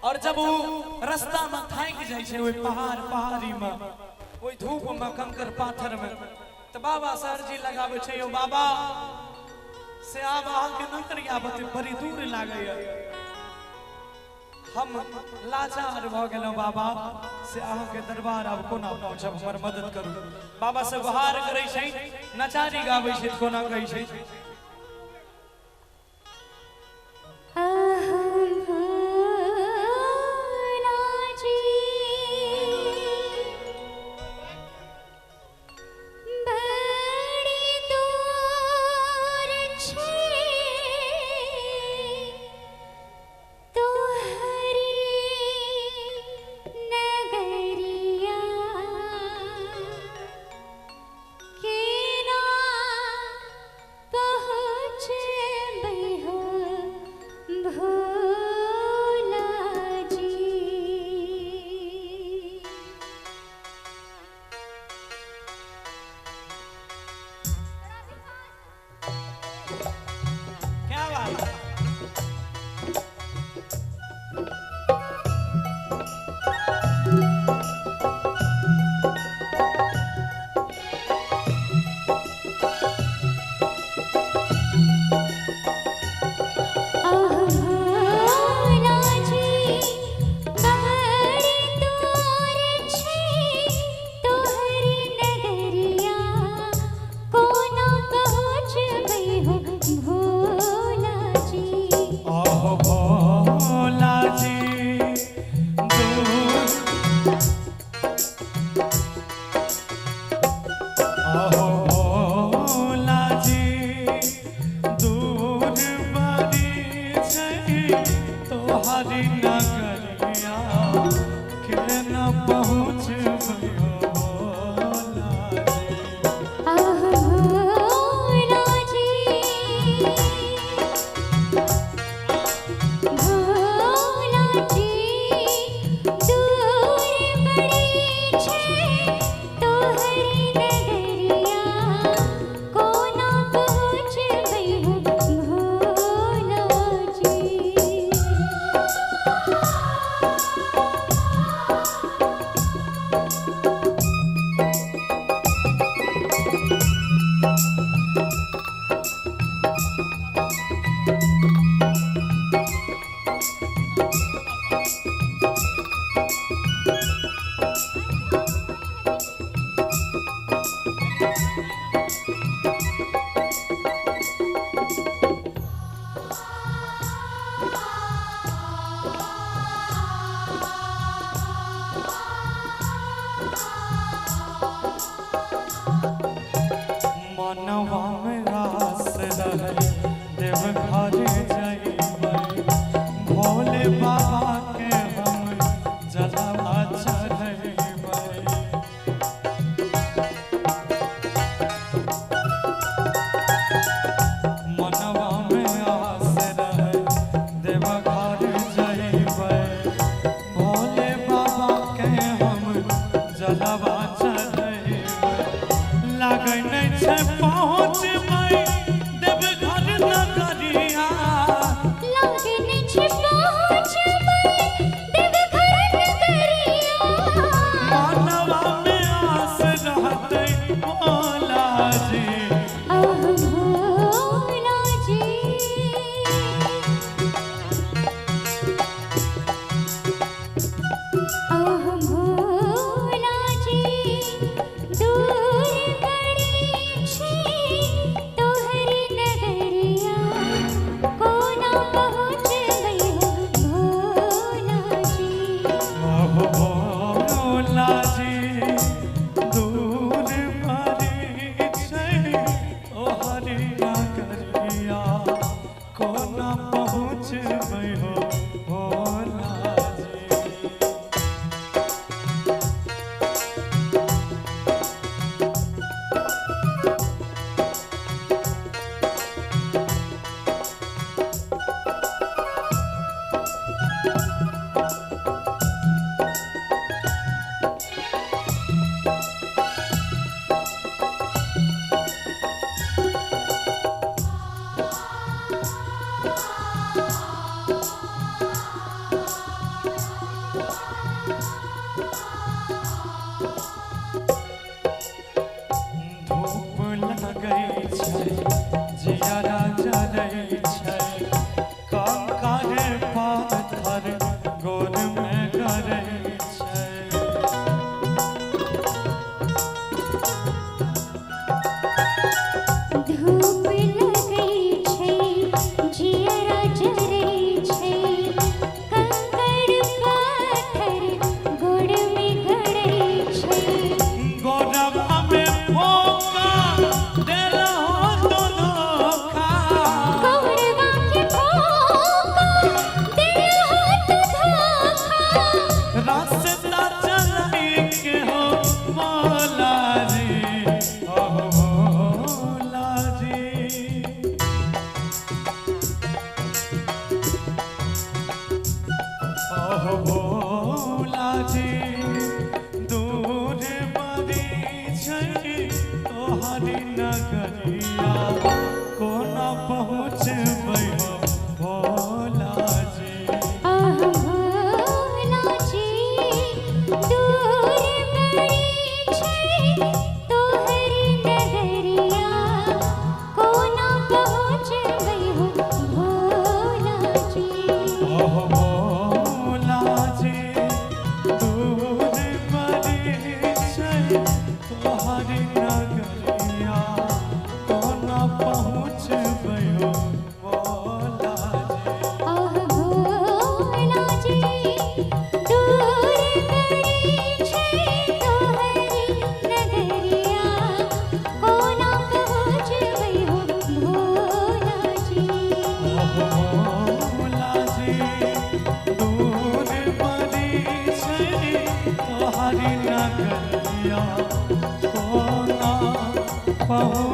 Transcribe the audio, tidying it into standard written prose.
और जब वो रास्ता में थाक जाए छे ओई पहाड़ी में ओई धूप में कंकर पाथर में तो बाबा सरजी लगावे छे। यो बाबा से आब अहाँ के नौकरिया बते बड़ी दूर लागे हम लाचार भ गेलौ बाबा से अहाँ के दरबार अब कोना पहुंचब हमर मदद करू। बाबा से गुहार करे छै नचारी गावे छै कोना कहै छै ओहो भोला जी दूर बड़ी छै तोहरी नगरिया कोना पहुँचबै हो भोला जी आह भोला जी दूर बड़ी छै तोहरी नगरिया कोना पहुँचबै हो भोला जी ओहो भोला जी दूर बड़ी छै तोहरी नगरिया कोना पहुँचबै हो भोला जी आह भोला जी दूर बड़ी छै तोहरी नगरिया कोना पहुँचबै हो भोला जी ओहो भोला जी दूर बड़ी छै तोहरी नगरिया कोना पहुँचबै